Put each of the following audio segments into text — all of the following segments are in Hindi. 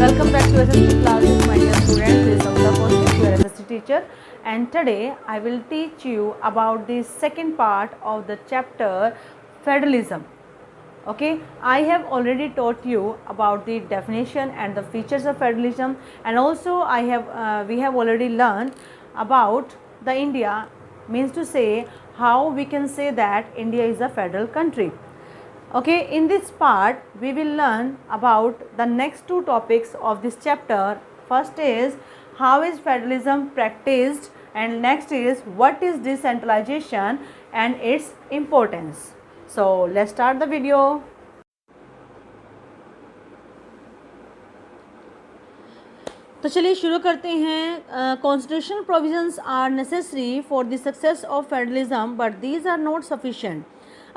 Welcome back to SST classes, my dear students. This is Samita Kaushik, your SST teacher, and today I will teach you about the second part of the chapter federalism. Okay, I have already taught you about the definition and the features of federalism, and also we have already learned about the India, means to say how we can say that India is a federal country. Okay, in this part we will learn about the next two topics of this chapter. First is how is federalism practiced, and next is what is decentralization and its importance. So let's start the video. तो चलिए शुरू करते हैं. Constitutional provisions are necessary for the success of federalism but these are not sufficient.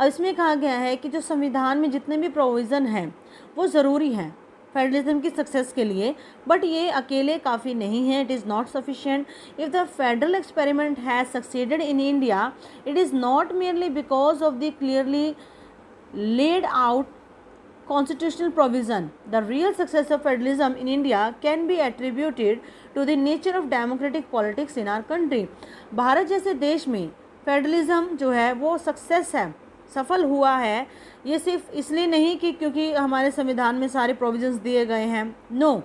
अब इसमें कहा गया है कि जो संविधान में जितने भी प्रोविज़न हैं वो ज़रूरी हैं फेडरलिज्म की सक्सेस के लिए, बट ये अकेले काफ़ी नहीं है. It is not sufficient. If the federal experiment has succeeded in India, it is not merely because of the clearly laid out constitutional provision. The real success of federalism in India can be attributed to the nature of democratic politics in our country. Bharat जैसे देश में फेडरलिज्म जो है वो सक्सेस है, सफल हुआ है. ये सिर्फ इसलिए नहीं कि क्योंकि हमारे संविधान में सारे प्रोविजंस दिए गए हैं. नो,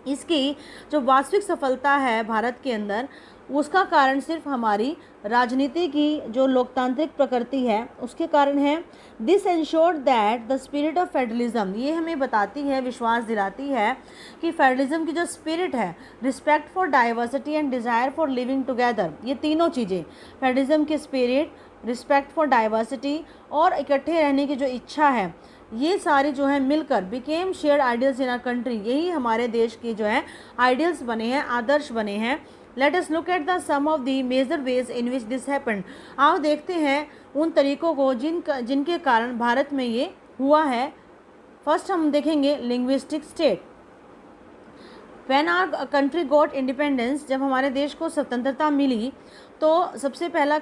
इसकी जो वास्तविक सफलता है भारत के अंदर, उसका कारण सिर्फ हमारी राजनीति की जो लोकतांत्रिक प्रकृति है उसके कारण है. This ensured that the spirit of federalism, ये हमें बताती है, विश्वास दिलाती है कि फेडरलिज्म की जो स्पिरिट है, respect for diversity and desire for living together, ये तीनों चीज़ें, फेडरलिज्म की स्पिरिट, रिस्पेक्ट फॉर डाइवर्सिटी और इकट्ठे रहने की जो इच्छा है, ये सारी जो है मिलकर became shared ideals in our country. यही हमारे देश की जो है आइडियल्स बने हैं, आदर्श बने हैं. Let us look at the some of the major ways in which this happened. आओ देखते हैं उन तरीक़ों को जिनके कारण भारत में ये हुआ है. फर्स्ट हम देखेंगे linguistic state. When our country got independence, जब हमारे देश को स्वतंत्रता मिली तो सबसे पहला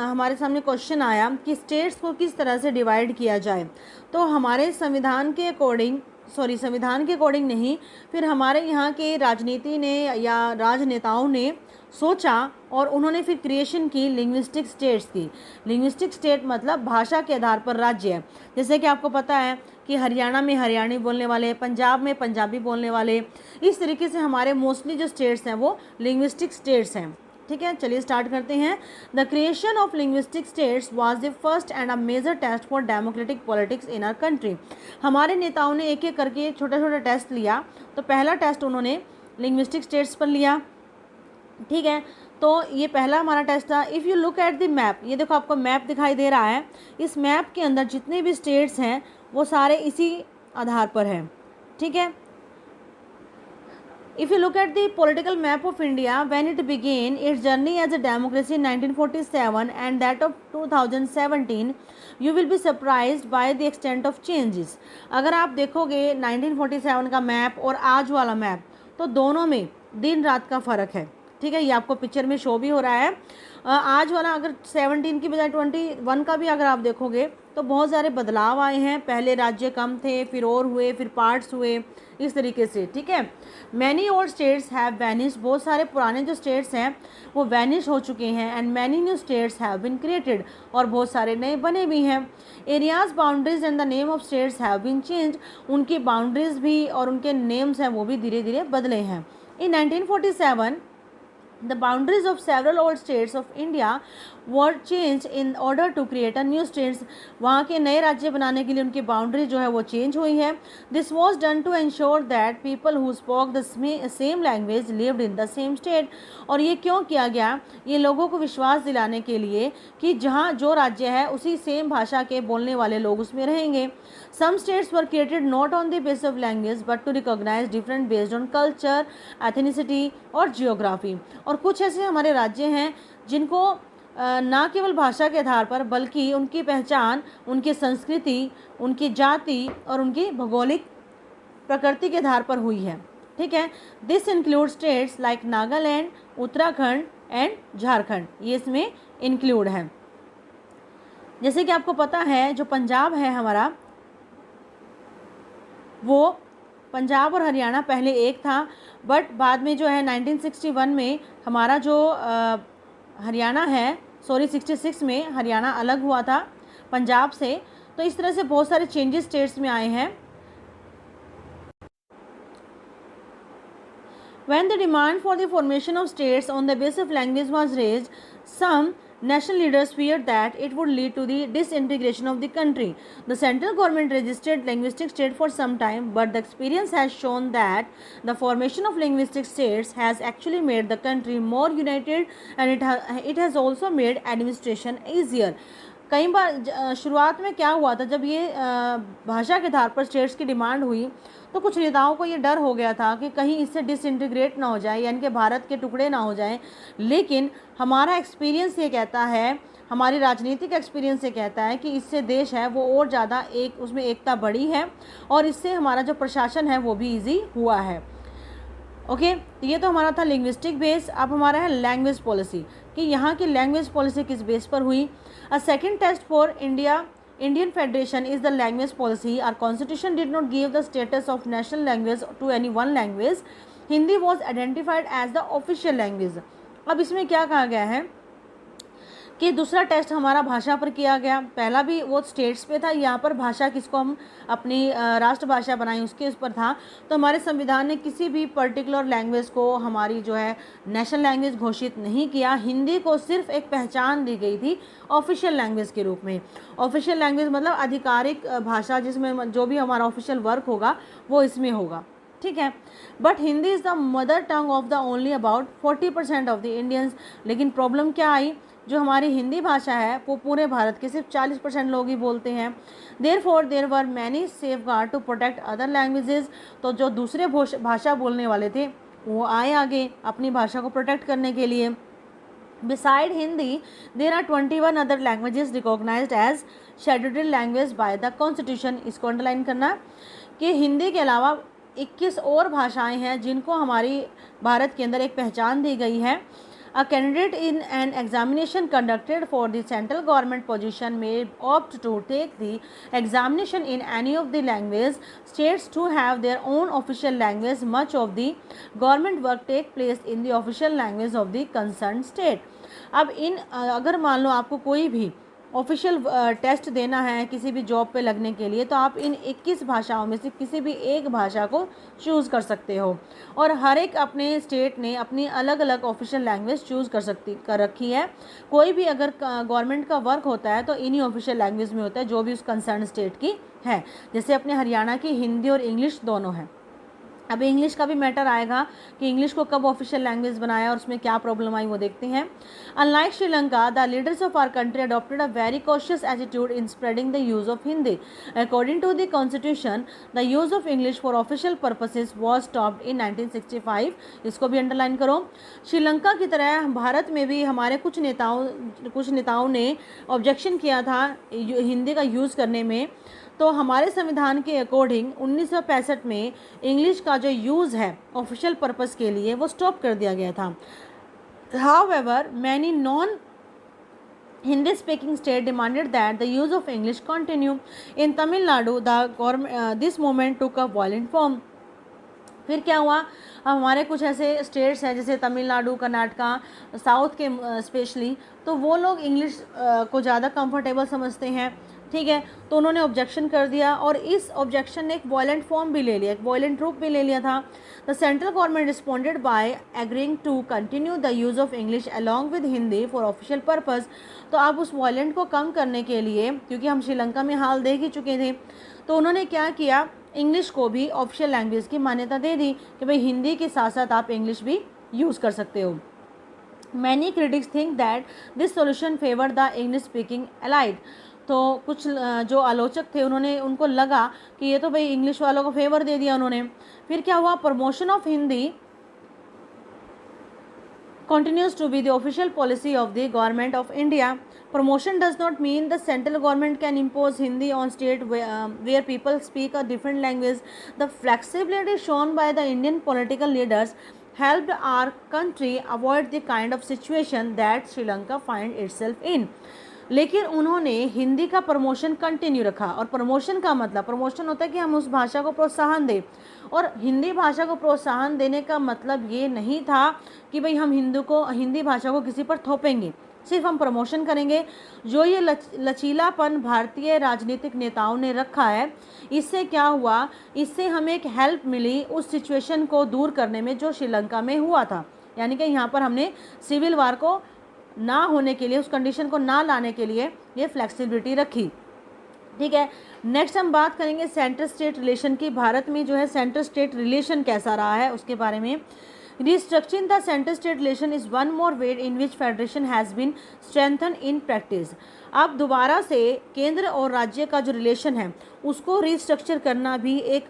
हमारे सामने क्वेश्चन आया कि स्टेट्स को किस तरह से डिवाइड किया जाए. तो हमारे संविधान के अकॉर्डिंग नहीं, फिर हमारे यहाँ के राजनीति ने या राजनेताओं ने सोचा और उन्होंने फिर क्रिएशन की लिंग्विस्टिक स्टेट्स की. लिंग्विस्टिक स्टेट मतलब भाषा के आधार पर राज्य है. जैसे कि आपको पता है कि हरियाणा में हरियाणी बोलने वाले, पंजाब में पंजाबी बोलने वाले, इस तरीके से हमारे मोस्टली जो स्टेट्स हैं वो लिंग्विस्टिक स्टेट्स हैं. ठीक है, चलिए स्टार्ट करते हैं. The creation of linguistic states was the first and a major test for democratic politics in our country. हमारे नेताओं ने एक एक करके छोटा छोटा टेस्ट लिया. तो पहला टेस्ट उन्होंने लिंग्विस्टिक स्टेट्स पर लिया. ठीक है, तो ये पहला हमारा टेस्ट था. If you look at the map, ये देखो आपको मैप दिखाई दे रहा है. इस मैप के अंदर जितने भी स्टेट्स हैं वो सारे इसी आधार पर हैं. ठीक है, if you look at the political map of India when it began its journey as a democracy in 1947 and that of 2017, you will be surprised by the extent of changes. अगर आप देखोगे 1947 का मैप और आज वाला मैप, तो दोनों में दिन रात का फ़र्क है. ठीक है, ये आपको पिक्चर में शो भी हो रहा है. आज वाला अगर 17 की बजाय 21 का भी अगर आप देखोगे तो बहुत सारे बदलाव आए हैं. पहले राज्य कम थे, फिर और हुए, फिर पार्ट्स हुए, इस तरीके से. ठीक है, many old states have vanish, बहुत सारे पुराने जो स्टेट्स हैं वो वैनिश हो चुके हैं. And many new states have been created, और बहुत सारे नए बने भी हैं. Areas boundaries and the name of states have been change, उनकी बाउंड्रीज भी और उनके नेम्स हैं वो भी धीरे धीरे बदले हैं. इन 1947 the boundaries of several old states of India were changed in order to create a new states. वहाँ के नए राज्य बनाने के लिए उनकी बाउंड्री जो है वो चेंज हुई है. This was done to ensure that people who spoke the same language lived in the same state. और ये क्यों किया गया? ये लोगों को विश्वास दिलाने के लिए कि जहाँ जो राज्य है उसी सेम भाषा के बोलने वाले लोग उसमें रहेंगे. Some states were created not on the basis of language but to recognize different based on culture, ethnicity और geography. और कुछ ऐसे हमारे राज्य हैं जिनको ना केवल भाषा के आधार पर बल्कि उनकी पहचान, उनकी संस्कृति, उनकी जाति और उनकी भौगोलिक प्रकृति के आधार पर हुई है. ठीक है, this include states like Nagaland, Uttarakhand and Jharkhand, ये इसमें इंक्लूड है. जैसे कि आपको पता है जो पंजाब है हमारा, वो पंजाब और हरियाणा पहले एक था, बट बाद में जो है 1961 में हमारा जो हरियाणा है, 66 में हरियाणा अलग हुआ था पंजाब से। तो इस तरह से बहुत सारे चेंजेस स्टेट्स में आए हैं। When the demand for the formation of states on the basis of language was raised, some national leaders feared that it would lead to the disintegration of the country. The central government resisted linguistic state for some time, but the experience has shown that the formation of linguistic states has actually made the country more united, and it has also made administration easier. कई बार शुरुआत में क्या हुआ था, जब ये भाषा के आधार पर स्टेट्स की डिमांड हुई तो कुछ नेताओं को ये डर हो गया था कि कहीं इससे डिसइंटीग्रेट ना हो जाए, यानी कि भारत के टुकड़े ना हो जाएं। लेकिन हमारा एक्सपीरियंस ये कहता है, हमारी राजनीतिक एक्सपीरियंस ये कहता है कि इससे देश है वो और ज़्यादा उसमें एकता बढ़ी है, और इससे हमारा जो प्रशासन है वो भी ईजी हुआ है। ओके, तो ये तो हमारा था लिंग्विस्टिक बेस। अब हमारा है लैंग्वेज पॉलिसी, कि यहाँ की लैंग्वेज पॉलिसी किस बेस पर हुई। A second test for Indian Federation is the language policy. Our constitution did not give the status of national language to any one language. Hindi was identified as the official language. अब इसमें क्या कहा गया है कि दूसरा टेस्ट हमारा भाषा पर किया गया। पहला भी वो स्टेट्स पे था, यहाँ पर भाषा किसको हम अपनी राष्ट्रभाषा बनाई उसके उस पर था। तो हमारे संविधान ने किसी भी पर्टिकुलर लैंग्वेज को हमारी जो है नेशनल लैंग्वेज घोषित नहीं किया। हिंदी को सिर्फ एक पहचान दी गई थी ऑफिशियल लैंग्वेज के रूप में। ऑफिशियल लैंग्वेज मतलब आधिकारिक भाषा, जिसमें जो भी हमारा ऑफिशियल वर्क होगा वो इसमें होगा, ठीक है। But Hindi is the mother tongue of the only about 40% of the Indians. लेकिन प्रॉब्लम क्या आई, जो हमारी हिंदी भाषा है वो पूरे भारत के सिर्फ 40% लोग ही बोलते हैं। Therefore there were many safeguard to protect other languages. तो जो दूसरे भाषा बोलने वाले थे वो आए आगे अपनी भाषा को प्रोटेक्ट करने के लिए। Beside Hindi there are 21 other languages recognised as scheduled language by the constitution. इसको अंडरलाइन करना कि हिंदी के अलावा 21 और भाषाएं हैं जिनको हमारी भारत के अंदर एक पहचान दी गई है। A candidate in an examination conducted for the central government position may opt to take the examination in any of the language states to have their own official language. Much of the government work take place in the official language of the concerned state. अब अगर मान लो आपको कोई भी ऑफिशियल टेस्ट देना है किसी भी जॉब पे लगने के लिए, तो आप इन 21 भाषाओं में से किसी भी एक भाषा को चूज़ कर सकते हो, और हर एक अपने स्टेट ने अपनी अलग अलग ऑफिशियल लैंग्वेज चूज़ कर रखी है। कोई भी अगर गवर्नमेंट का वर्क होता है तो इन्हीं ऑफिशियल लैंग्वेज में होता है जो भी उस कंसर्न स्टेट की है। जैसे अपने हरियाणा की हिंदी और इंग्लिश दोनों है। अब इंग्लिश का भी मैटर आएगा कि इंग्लिश को कब ऑफिशियल लैंग्वेज बनाया और उसमें क्या प्रॉब्लम आई वो देखते हैं। Unlike Sri Lanka, the leaders of our country adopted a very cautious attitude in spreading the use of Hindi. According to the constitution the use of English for official purposes was stopped in 1965। इसको भी अंडरलाइन करो। श्रीलंका की तरह भारत में भी हमारे कुछ नेताओं ने ऑब्जेक्शन किया था हिंदी का यूज़ करने में। तो हमारे संविधान के अकॉर्डिंग 1965 में इंग्लिश का जो यूज़ है ऑफिशियल पर्पस के लिए वो स्टॉप कर दिया गया था। However many non Hindi speaking state demanded that the use of English continue. In Tamil Nadu, this movement took a violent form. फिर क्या हुआ, हमारे कुछ ऐसे स्टेट्स हैं जैसे तमिलनाडु, कर्नाटका, साउथ के स्पेशली, तो वो लोग इंग्लिश को ज़्यादा कंफर्टेबल समझते हैं, ठीक है। तो उन्होंने ऑब्जेक्शन कर दिया और इस ऑब्जेक्शन ने एक वॉयलेंट फॉर्म भी ले लिया, एक वॉयलेंट रूप भी ले लिया था। The central government responded by agreeing to continue the use of English along with Hindi for official purpose. तो अब उस वॉयलेंट को कम करने के लिए, क्योंकि हम श्रीलंका में हाल देख ही चुके थे, तो उन्होंने क्या किया, इंग्लिश को भी ऑफिशियल लैंग्वेज की मान्यता दे दी कि भाई हिंदी के साथ साथ आप इंग्लिश भी यूज़ कर सकते हो। Many critics think that this solution favour the English speaking elite. तो कुछ जो आलोचक थे उनको लगा कि ये तो भाई इंग्लिश वालों को फेवर दे दिया उन्होंने। फिर क्या हुआ, promotion of Hindi continues to be the official policy of the government of India. Promotion does not mean the central government can impose Hindi on state where people speak a different language. The flexibility shown by the Indian political leaders helped our country avoid the kind of situation that Sri Lanka find itself in. लेकिन उन्होंने हिंदी का प्रमोशन कंटिन्यू रखा। और प्रमोशन का मतलब, प्रमोशन होता है कि हम उस भाषा को प्रोत्साहन दें, और हिंदी भाषा को प्रोत्साहन देने का मतलब ये नहीं था कि भाई हम हिंदी भाषा को किसी पर थोपेंगे, सिर्फ हम प्रमोशन करेंगे। जो ये लचीलापन भारतीय राजनीतिक नेताओं ने रखा है, इससे क्या हुआ, इससे हमें एक हेल्प मिली उस सिचुएशन को दूर करने में जो श्रीलंका में हुआ था। यानी कि यहाँ पर हमने सिविल वार को ना होने के लिए, उस कंडीशन को ना लाने के लिए ये फ्लेक्सिबिलिटी रखी। ठीक है, नेक्स्ट हम बात करेंगे सेंट्रल स्टेट रिलेशन की। भारत में जो है सेंट्रल स्टेट रिलेशन कैसा रहा है उसके बारे में। Restructuring the center state relation is one more way in which federation has been strengthened in practice। अब दोबारा से केंद्र और राज्य का जो रिलेशन है उसको रिस्ट्रक्चर करना भी एक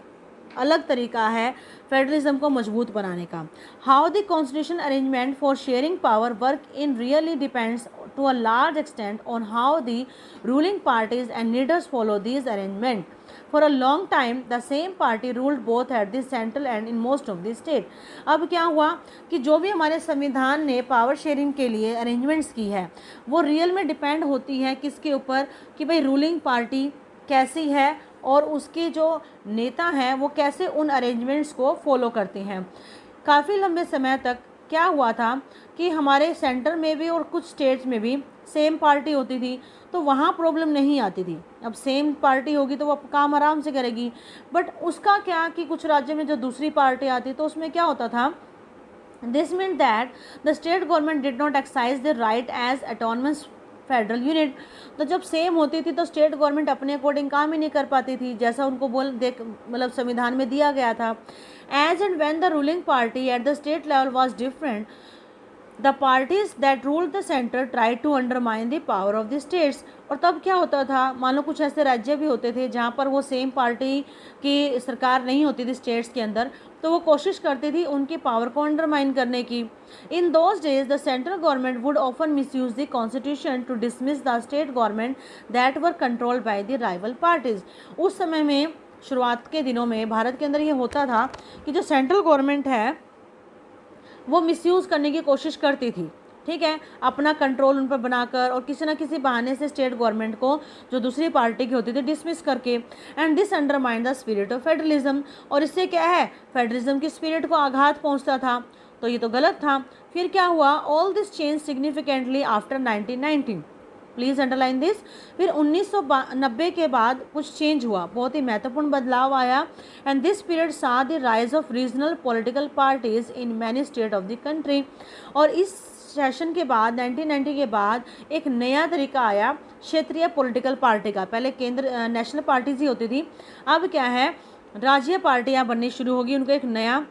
अलग तरीका है फेडरलिज्म को मजबूत बनाने का। How the constitution arrangement for sharing power work in really depends to a large extent on how the ruling parties and leaders follow this arrangement. For a long time, the same party ruled both at the central and in most of the state। अब क्या हुआ कि जो भी हमारे संविधान ने पावर शेयरिंग के लिए अरेंजमेंट्स की है वो रियल में डिपेंड होती है किसके ऊपर, कि भाई रूलिंग पार्टी कैसी है और उसके जो नेता हैं वो कैसे उन अरेंजमेंट्स को फॉलो करते हैं। काफ़ी लंबे समय तक क्या हुआ था कि हमारे सेंटर में भी और कुछ स्टेट्स में भी सेम पार्टी होती थी, तो वहाँ प्रॉब्लम नहीं आती थी। अब सेम पार्टी होगी तो वो काम आराम से करेगी। बट उसका क्या कि कुछ राज्य में जो दूसरी पार्टी आती तो उसमें क्या होता था, this mean that the state government did not exercise the right as autonomous federal unit. तो जब सेम होती थी तो स्टेट गवर्नमेंट अपने अकॉर्डिंग काम ही नहीं कर पाती थी जैसा उनको मतलब संविधान में दिया गया था। As and when the ruling party at the state level was different, the parties that ruled the centre try to undermine the power of the states. और तब क्या होता था, मान लो कुछ ऐसे राज्य भी होते थे जहाँ पर वो सेम पार्टी की सरकार नहीं होती थी स्टेट्स के अंदर, तो वो कोशिश करती थी उनकी पावर को अंडरमाइन करने की। In those days the central government would often misuse the constitution to dismiss the state government that were controlled by the rival parties. उस समय में, शुरुआत के दिनों में भारत के अंदर ये होता था कि जो सेंट्रल गवर्नमेंट है वो मिसयूज़ करने की कोशिश करती थी, ठीक है, अपना कंट्रोल उन पर बनाकर और किसी न किसी बहाने से स्टेट गवर्नमेंट को जो दूसरी पार्टी की होती थी डिसमिस करके। And this undermine the spirit of federalism. और इससे क्या है, फेडरलिज्म की स्पिरिट को आघात पहुंचता था, तो ये तो गलत था। फिर क्या हुआ, all this change significantly after 1919। Please underline this. फिर 1990 के बाद कुछ चेंज हुआ, बहुत ही महत्वपूर्ण बदलाव आया। एंड दिस पीरियड सा the rise of regional political parties in many state of the country. और इस सेशन के बाद 1990 के बाद एक नया तरीका आया क्षेत्रीय पॉलिटिकल पार्टी का। पहले केंद्र नेशनल पार्टीज ही होती थी, अब क्या है, राज्य पार्टियां बननी शुरू होगी। उनको एक नया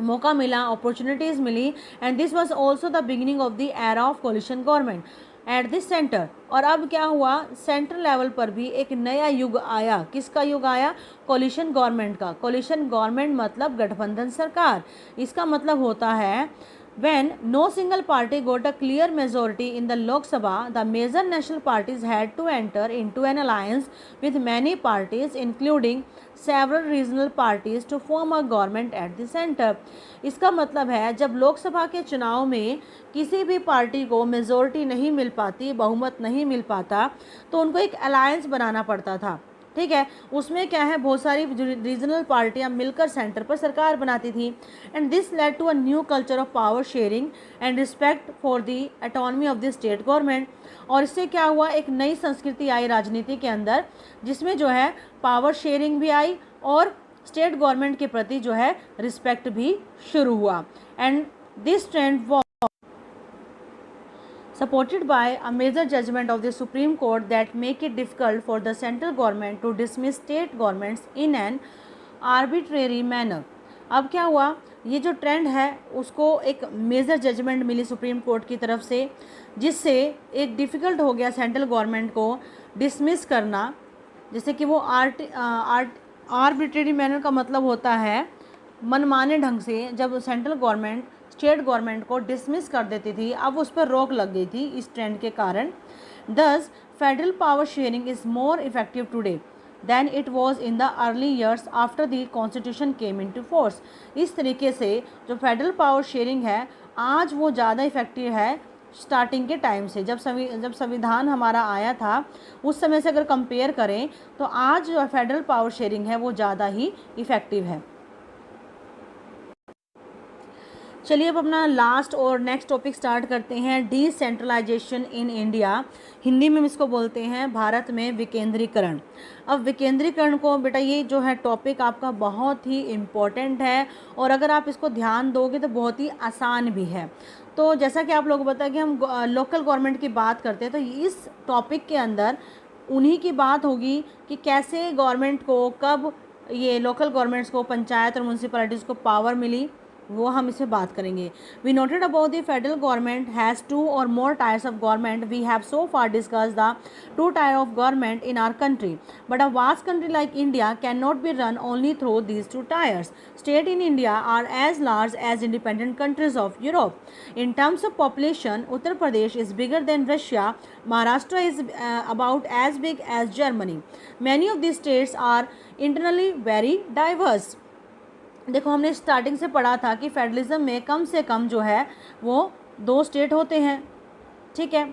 मौका मिला, अपॉर्चुनिटीज़ मिली। And this was also the beginning of the era of coalition government at this centre. और अब क्या हुआ, सेंट्रल लेवल पर भी एक नया युग आया। किसका युग आया, कोलिशन गवर्नमेंट का। कोलिशन गवर्नमेंट मतलब गठबंधन सरकार। इसका मतलब होता है when no single party got a clear majority in the Lok Sabha, the major national parties had to enter into an alliance with many parties including several regional parties to form a government at the center। इसका मतलब है जब लोकसभा के चुनाव में किसी भी पार्टी को मेजोरिटी नहीं मिल पाती, बहुमत नहीं मिल पाता, तो उनको एक अलायंस बनाना पड़ता था, ठीक है। उसमें क्या है, बहुत सारी रीजनल पार्टियां मिलकर सेंटर पर सरकार बनाती थी। And this led to a new culture of power sharing and respect for the autonomy of the state government. और इससे क्या हुआ, एक नई संस्कृति आई राजनीति के अंदर, जिसमें जो है पावर शेयरिंग भी आई और स्टेट गवर्नमेंट के प्रति जो है रिस्पेक्ट भी शुरू हुआ। And this trend supported by a major judgment of the Supreme Court that make it difficult for the central government to dismiss state governments in an arbitrary manner। अब क्या हुआ, ये जो ट्रेंड है उसको एक मेजर जजमेंट मिली सुप्रीम कोर्ट की तरफ से, जिससे एक डिफ़िकल्ट हो गया सेंट्रल गवर्नमेंट को डिसमिस करना। जैसे कि वो आर्बिट्रेरी मैनर का मतलब होता है मनमाने ढंग से, जब सेंट्रल गवर्नमेंट स्टेट गवर्नमेंट को डिसमिस कर देती थी, अब उस पर रोक लग गई थी इस ट्रेंड के कारण। Thus federal power sharing is more effective today than it was in the early years after the constitution came into force. इस तरीके से जो फेडरल पावर शेयरिंग है आज वो ज़्यादा इफेक्टिव है स्टार्टिंग के टाइम से, जब संविधान हमारा आया था उस समय से अगर कंपेयर करें तो आज जो फेडरल पावर शेयरिंग है वो ज़्यादा ही इफ़ेक्टिव है। चलिए अब अपना लास्ट और नेक्स्ट टॉपिक स्टार्ट करते हैं, डिसेंट्रलाइजेशन इन इंडिया। हिंदी में हम इसको बोलते हैं भारत में विकेंद्रीकरण। अब विकेंद्रीकरण को बेटा, ये जो है टॉपिक आपका बहुत ही इम्पोर्टेंट है और अगर आप इसको ध्यान दोगे तो बहुत ही आसान भी है। तो जैसा कि आप लोगों को पता है कि हम लोकल गवर्नमेंट की बात करते हैं, तो इस टॉपिक के अंदर उन्हीं की बात होगी कि कैसे गवर्नमेंट को, कब ये लोकल गवर्नमेंट्स को, पंचायत और म्यूनसिपैलिटीज़ को पावर मिली, वो हम इसे बात करेंगे। We noted about the federal government has 2 or more tiers of government. We have so far discussed the 2 tier of government in our country, but a vast country like India cannot be run only through these 2 tiers. States in India are as large as independent countries of Europe. In terms of population, Uttar Pradesh is bigger than Russia. Maharashtra is about as big as Germany. Many of these states are internally very diverse. देखो, हमने स्टार्टिंग से पढ़ा था कि फेडरलिज्म में कम से कम जो है वो 2 स्टेट होते हैं, ठीक है,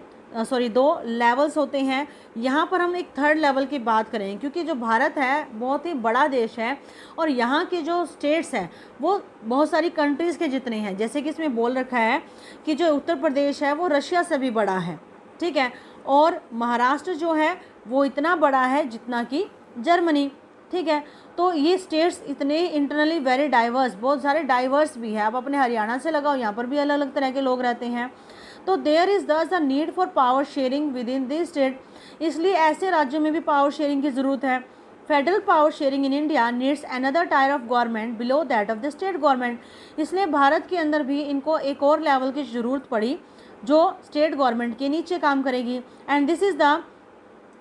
2 लेवल्स होते हैं। यहाँ पर हम एक 3rd लेवल की बात करें, क्योंकि जो भारत है बहुत ही बड़ा देश है और यहाँ के जो स्टेट्स हैं वो बहुत सारी कंट्रीज़ के जितने हैं। जैसे कि इसमें बोल रखा है कि जो उत्तर प्रदेश है वो रशिया से भी बड़ा है, ठीक है, और महाराष्ट्र जो है वो इतना बड़ा है जितना कि जर्मनी, ठीक है। तो ये स्टेट्स इतने इंटरनली वेरी डाइवर्स, बहुत सारे डाइवर्स भी है। आप अपने हरियाणा से लगाओ, यहाँ पर भी अलग अलग तरह के लोग रहते हैं। तो देयर इज़ दस the need for power sharing with in this state, इसलिए ऐसे राज्यों में भी पावर शेयरिंग की ज़रूरत है। Federal power sharing in India needs another tyre of government below that of the state government, इसलिए भारत के अंदर भी इनको एक और लेवल की ज़रूरत पड़ी जो स्टेट गवर्नमेंट के नीचे काम करेगी। And this is the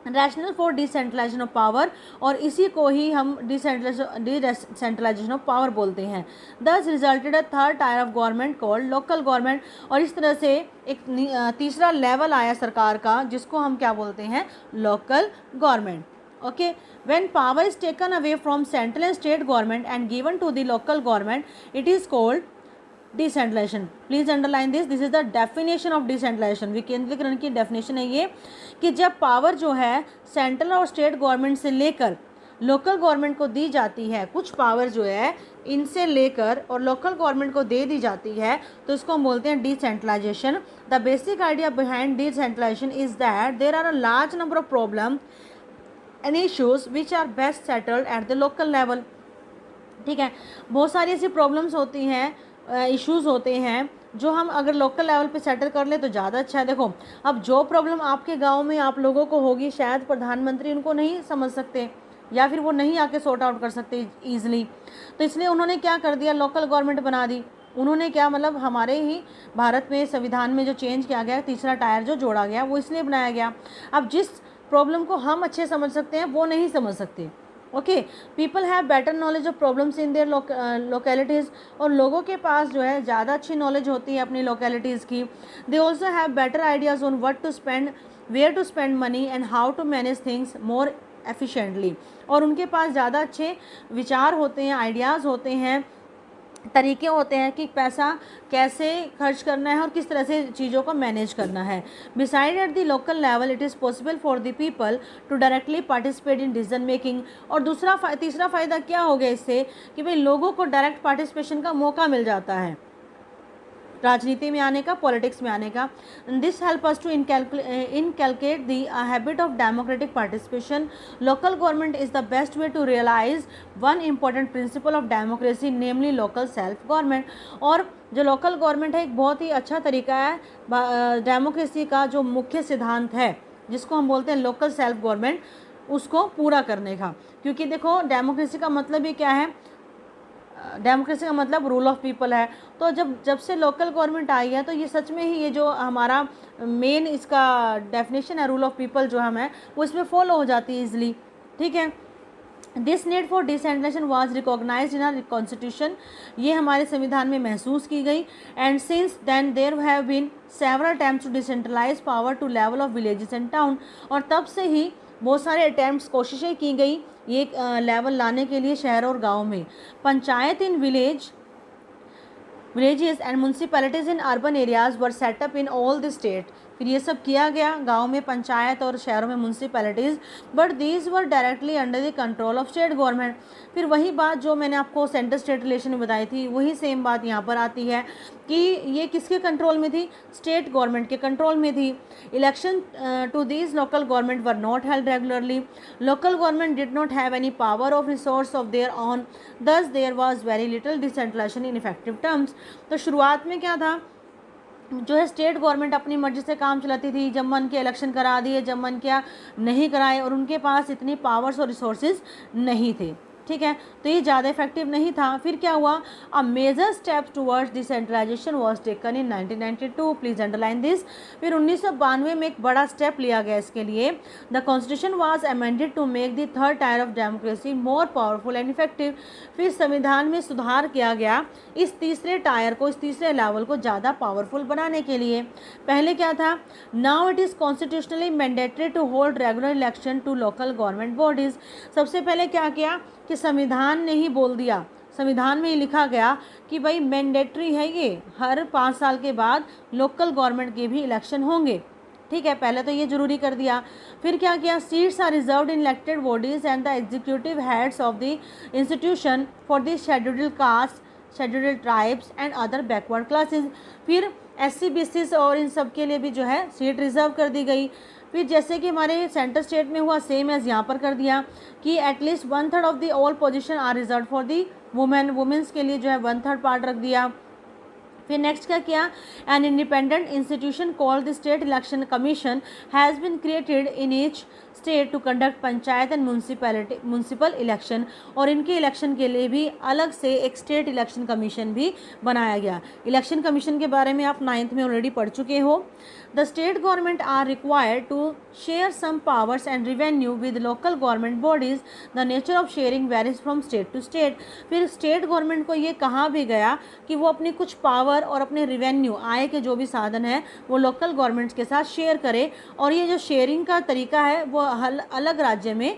rational for decentralisation of power, और इसी को ही हम डिसेंट्रलाइजेशन ऑफ पावर बोलते हैं। दस resulted a 3rd tyre of government called local government, और इस तरह से एक तीसरा लेवल आया सरकार का जिसको हम क्या बोलते हैं, local government. Okay, when power is taken away from central and state government and given to the local government, it is called decentralisation. Please underline this is the definition of decentralisation. विकेंद्रीकरण की डेफिनेशन है ये कि जब पावर जो है सेंट्रल और स्टेट गवर्नमेंट से लेकर लोकल गवर्नमेंट को दी जाती है, कुछ पावर जो है इनसे लेकर और लोकल गवर्नमेंट को दे दी जाती है, तो इसको हम बोलते हैं decentralisation. The basic idea behind decentralisation is that there are a large number of problem and issues which are best settled at the local level, ठीक है। बहुत सारी ऐसी प्रॉब्लम्स होती हैं, इश्यूज़ होते हैं जो हम अगर लोकल लेवल पे सेटल कर ले तो ज़्यादा अच्छा है। देखो, अब जो प्रॉब्लम आपके गांव में आप लोगों को होगी, शायद प्रधानमंत्री उनको नहीं समझ सकते या फिर वो नहीं आके सॉर्ट आउट कर सकते ईजिली, तो इसलिए उन्होंने क्या कर दिया, लोकल गवर्नमेंट बना दी। उन्होंने क्या, मतलब हमारे ही भारत में संविधान में जो चेंज किया गया, तीसरा टायर जो जोड़ा गया, वो इसलिए बनाया गया। अब जिस प्रॉब्लम को हम अच्छे समझ सकते हैं वो नहीं समझ सकते। Okay, people have better knowledge of problems in their localities, और लोगों के पास जो है ज़्यादा अच्छी नॉलेज होती है अपनी लोकेलिटीज़ की। They also have better ideas on what to spend, where to spend money and how to manage things more efficiently, और उनके पास ज़्यादा अच्छे विचार होते हैं, आइडियाज़ होते हैं, तरीके होते हैं कि पैसा कैसे खर्च करना है और किस तरह से चीज़ों को मैनेज करना है। Beside at the local level it is possible for the people to directly participate in decision making, और तीसरा फ़ायदा क्या हो गया इससे कि भाई लोगों को डायरेक्ट पार्टिसिपेशन का मौका मिल जाता है, राजनीति में आने का, पॉलिटिक्स में आने का। This help us to inculcate the habit of democratic participation. Local government is the best way to realise one important principle of democracy, namely local self government. और जो लोकल गवर्नमेंट है एक बहुत ही अच्छा तरीका है डेमोक्रेसी का जो मुख्य सिद्धांत है जिसको हम बोलते हैं लोकल सेल्फ गवर्नमेंट, उसको पूरा करने का। क्योंकि देखो, डेमोक्रेसी का मतलब ही क्या है, डेमोक्रेसी का मतलब रूल ऑफ पीपल है। तो जब से लोकल गवर्नमेंट आई है तो ये सच में ही ये जो हमारा मेन इसका डेफिनेशन है रूल ऑफ पीपल जो हम है वो इसमें फॉलो हो जाती है ईजिली, ठीक है। This need for decentralisation was recognised in our constitution, ये हमारे संविधान में महसूस की गई। And since then there have been several attempts to decentralise power to level of villages and town, और तब से ही बहुत सारे अटैम्प्ट्स, कोशिशें की गई ये लेवल लाने के लिए शहर और गांव में। Panchayat in village villages and municipalities in urban areas were set up in all the state. फिर ये सब किया गया, गाँव में पंचायत और शहरों में municipalities, but these were directly under the control of state government. फिर वही बात जो मैंने आपको सेंटर स्टेट रिलेशन में बताई थी, वही सेम बात यहाँ पर आती है कि ये किसके कंट्रोल में थी, स्टेट गवर्नमेंट के कंट्रोल में थी। Election to these local government were not held regularly, local government did not have any power of resource of their own, thus there was very little decentralisation in effective terms. तो शुरुआत में क्या था, जो है स्टेट गवर्नमेंट अपनी मर्जी से काम चलाती थी, जब मन के इलेक्शन करा दिए, जब मन किया नहीं कराए, और उनके पास इतनी पावर्स और रिसोर्सेज नहीं थे, ठीक है, तो ये ज़्यादा इफेक्टिव नहीं था। फिर क्या हुआ, a major step towards decentralisation was taken in 1992, please underline this. फिर 1992 में एक बड़ा स्टेप लिया गया इसके लिए। The constitution was amended to make the third tier of democracy more powerful and effective. फिर संविधान में सुधार किया गया इस तीसरे टायर को, इस तीसरे लेवल को ज़्यादा पावरफुल बनाने के लिए। पहले क्या था, now it is constitutionally mandatory to hold regular election to local government bodies. सबसे पहले क्या किया कि संविधान ने ही बोल दिया, संविधान में ही लिखा गया कि भाई मैंडेटरी है, ये हर 5 साल के बाद लोकल गवर्नमेंट के भी इलेक्शन होंगे, ठीक है, पहले तो ये जरूरी कर दिया। फिर क्या किया, seats are reserved in elected bodies and the executive heads of the institution for the scheduled caste, scheduled tribes and other backward classes. फिर SC BC और इन सब के लिए भी जो है सीट रिजर्व कर दी गई। फिर जैसे कि हमारे सेंटर स्टेट में हुआ, सेम एज यहाँ पर कर दिया कि at least 1/3 of the all position are reserve for the women, women's के लिए जो है 1/3 पार्ट रख दिया। फिर नेक्स्ट क्या किया, an independent institution called the state election commission has been created in each state to conduct panchayat and municipal election, और इनके इलेक्शन के लिए भी अलग से एक स्टेट इलेक्शन कमीशन भी बनाया गया। इलेक्शन कमीशन के बारे में आप 9th में ऑलरेडी पढ़ चुके हो। The state government are required to share some powers and revenue with local government bodies, the nature of sharing varies from state to state. फिर स्टेट गवर्नमेंट को ये कहा भी गया कि वो अपनी कुछ पावर और अपने रिवेन्यू, आय के जो भी साधन है, वो लोकल गवर्नमेंट्स के साथ शेयर करे, और ये जो शेयरिंग का तरीका है वो अलग राज्य में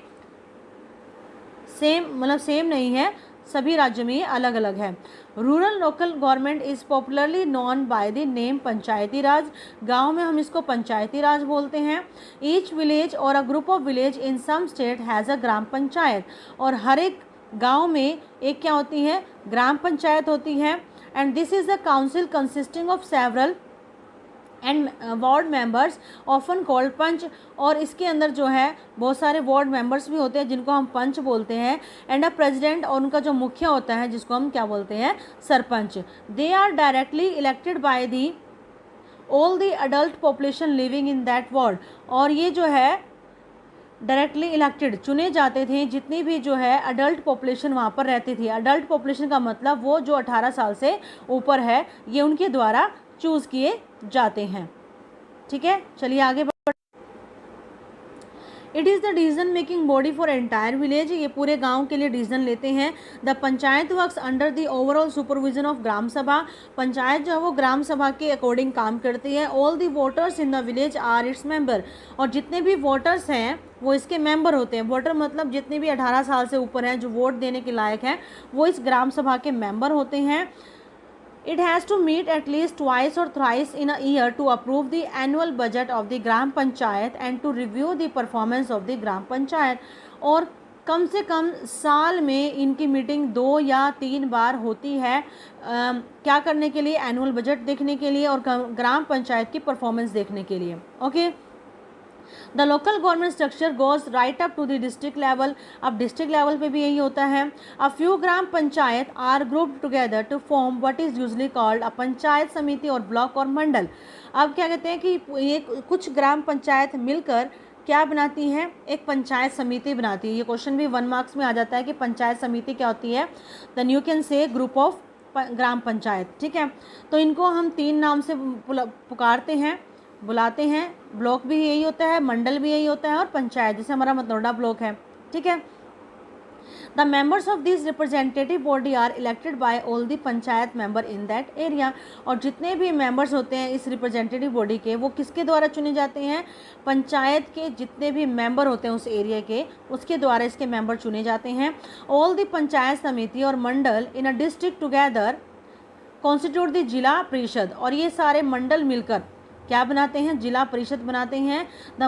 सेम, मतलब सेम नहीं है, सभी राज्यों में ये अलग अलग है। Rural local government is popularly known by the name Panchayati Raj, गांव में हम इसको पंचायती राज बोलते हैं। Each village or a group of village in some state has a gram panchayat, और हर एक गांव में एक क्या होती है, ग्राम पंचायत होती है। And this is the council consisting of several and ward members often called panch, और इसके अंदर जो है बहुत सारे वार्ड मेंबर्स भी होते हैं जिनको हम पंच बोलते हैं। एंड अ प्रेसिडेंट, और उनका जो मुखिया होता है जिसको हम क्या बोलते हैं, sarpanch. They are directly elected by the all the adult population living in that ward, और ये जो है डायरेक्टली इलेक्टेड चुने जाते थे जितनी भी जो है अडल्ट पॉपुलेशन वहाँ पर रहती थी। अडल्ट पॉपुलेशन का मतलब वो जो 18 साल से ऊपर है, ये उनके द्वारा चूज़ किए जाते हैं, ठीक है। चलिए आगे बढ़। It is the decision making body for entire village, ये पूरे गांव के लिए डिसीजन लेते हैं। The panchayat works under the overall supervision of gram sabha, panchayat जो है वो ग्राम सभा के अकॉर्डिंग काम करती है। All the voters in the village are its member, और जितने भी वोटर्स हैं वो इसके मेंबर होते हैं। वोटर मतलब जितने भी 18 साल से ऊपर हैं, जो वोट देने के लायक हैं, वो इस ग्राम सभा के मेंबर होते हैं। It has to meet at least twice or thrice in a year to approve the annual budget of the Gram Panchayat and to review the performance of the Gram Panchayat, और कम से कम साल में इनकी मीटिंग 2 या 3 बार होती है। क्या करने के लिए, एनुअल बजट देखने के लिए और ग्राम पंचायत की परफॉर्मेंस देखने के लिए, okay. The local government structure goes right up to the district level, अब डिस्ट्रिक्ट लेवल पे भी यही होता है। A few gram panchayat are grouped together to form what is usually called a panchayat samiti और ब्लॉक और मंडल। अब क्या कहते हैं कि ये कुछ ग्राम पंचायत मिलकर क्या बनाती है, एक पंचायत समिति बनाती है। ये क्वेश्चन भी 1 मार्क्स में आ जाता है कि पंचायत समिति क्या होती है। Then you can say group of gram panchayat, ठीक है। तो इनको हम 3 नाम से पुकारते हैं, बुलाते हैं। ब्लॉक भी यही होता है, मंडल भी यही होता है, और पंचायत, जैसे हमारा मतनोडा ब्लॉक है, ठीक है। The members of this representative body are elected by all the panchayat member in that area, और जितने भी मेंबर्स होते हैं इस रिप्रेजेंटेटिव बॉडी के, वो किसके द्वारा चुने जाते हैं, पंचायत के जितने भी मेंबर होते हैं उस एरिया के, उसके द्वारा इसके मेंबर चुने जाते हैं। ऑल द पंचायत समिति और mandal in a district together constitute the zila parishad, और ये सारे मंडल मिलकर क्या बनाते हैं, जिला परिषद बनाते हैं। द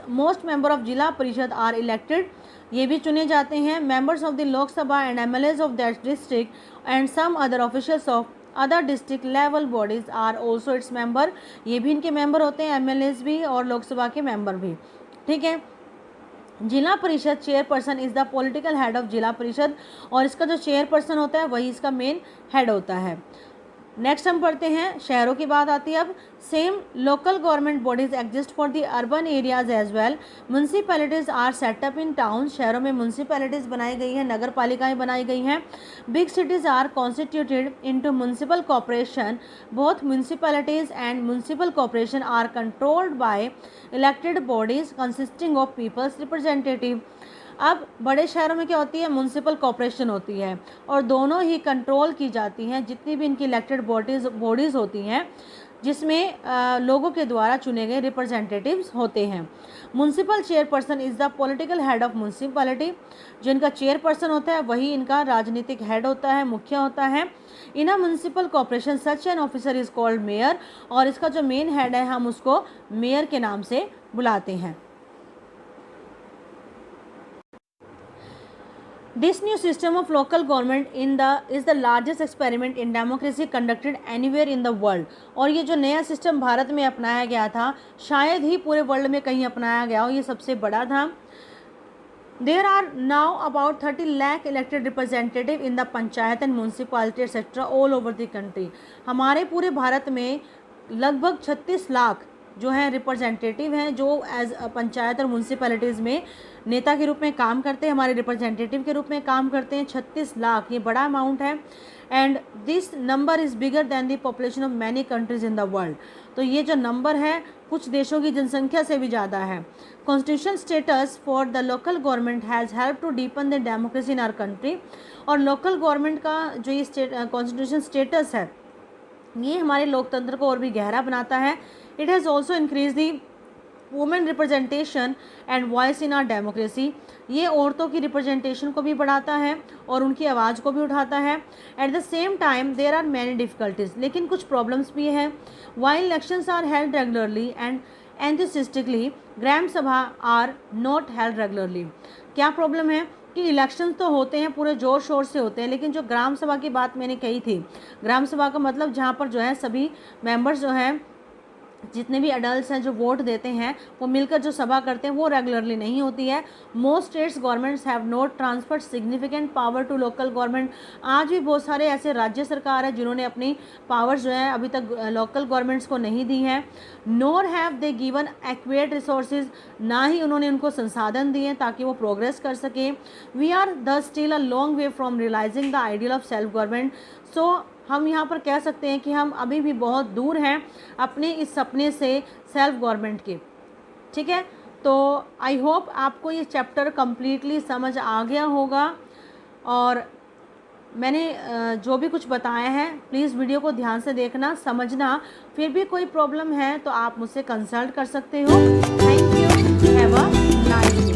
मोस्ट मेंबर ऑफ जिला परिषद आर इलेक्टेड, ये भी चुने जाते हैं। Members of the Lok Sabha and MLAs of that district and some other officials of other district level bodies are also its member, ये भी इनके मेंबर होते हैं, एमएलएज भी और लोकसभा के मेंबर भी। ठीक है। जिला परिषद chairperson is the political head of जिला परिषद, और इसका जो चेयरपर्सन होता है वही इसका मेन हेड होता है। नेक्स्ट हम पढ़ते हैं, शहरों की बात आती है अब। Same local government bodies exist for the urban areas as well. Municipalities are set up in town, शहरों में म्यूनसिपैलिटीज बनाई गई हैं, नगर पालिकाएँ बनाई गई हैं। Big cities are constituted into municipal corporation, both municipalities and municipal corporation are controlled by elected bodies consisting of people's representative. अब बड़े शहरों में क्या होती है, म्यूनसिपल कॉर्पोरेशन होती है, और दोनों ही कंट्रोल की जाती हैं, जितनी भी इनकी इलेक्टेड बॉडीज़ होती हैं, जिसमें लोगों के द्वारा चुने गए रिप्रेजेंटेटिव्स होते हैं। Municipal chairperson is the political head of municipality, जो इनका चेयरपर्सन होता है वही इनका राजनीतिक हेड होता है, मुखिया होता है। In a municipal corporation such an officer is called mayor, और इसका जो मेन हेड है हम उसको मेयर के नाम से बुलाते हैं। This new system of local government is the largest experiment in democracy conducted anywhere in the world। और ये जो नया सिस्टम भारत में अपनाया गया था, शायद ही पूरे वर्ल्ड में कहीं अपनाया गया हो, ये सबसे बड़ा था। There are now about 30 lakh elected representative in the panchayat and municipality etc. all over the country। हमारे पूरे भारत में लगभग 36 लाख जो हैं रिप्रेजेंटेटिव हैं, जो एज पंचायत और म्यूनसिपैलिटीज़ में नेता के रूप में काम करते हैं, हमारे रिप्रेजेंटेटिव के रूप में काम करते हैं। 36 लाख, ये बड़ा अमाउंट है। And this number is bigger than the population of many countries in the world. तो ये जो नंबर है कुछ देशों की जनसंख्या से भी ज़्यादा है। Constitution status for the local government has help to deepen the democracy in our country. और लोकल गवर्नमेंट का जो ये कॉन्स्टिट्यूशन स्टेटस है, ये हमारे लोकतंत्र को और भी गहरा बनाता है। It has also increase the women representation and voice in are democracy. ये औरतों की रिप्रेजेंटेशन को भी बढ़ाता है और उनकी आवाज़ को भी उठाता है। At the same time there are many difficulties, लेकिन कुछ प्रॉब्लम्स भी हैं। While elections are held regularly and enthusiastically, gram sabha are not held regularly. क्या प्रॉब्लम है कि इलेक्शन तो होते हैं, पूरे ज़ोर शोर से होते हैं, लेकिन जो ग्राम सभा की बात मैंने कही थी, ग्राम सभा का मतलब जहाँ पर जो है सभी मेंबर्स जो हैं, जितने भी अडल्ट हैं जो वोट देते हैं, वो मिलकर जो सभा करते हैं, वो रेगुलरली नहीं होती है। Most states governments have not transferred significant power to local government. आज भी बहुत सारे ऐसे राज्य सरकार है जिन्होंने अपनी पावर्स जो है अभी तक लोकल गवर्नमेंट्स को नहीं दी हैं। नोर हैव दे गिवन एक्वेट रिसोर्सेज, ना ही उन्होंने उनको संसाधन दिए ताकि वो प्रोग्रेस कर सकें। We are the still a long way from realising the ideal of self government. So हम यहाँ पर कह सकते हैं कि हम अभी भी बहुत दूर हैं अपने इस सपने से सेल्फ गवर्नमेंट के। ठीक है, तो आई होप आपको ये चैप्टर कम्प्लीटली समझ आ गया होगा, और मैंने जो भी कुछ बताया है प्लीज़ वीडियो को ध्यान से देखना, समझना। फिर भी कोई प्रॉब्लम है तो आप मुझसे कंसल्ट कर सकते हो। Thank you, have a nice day.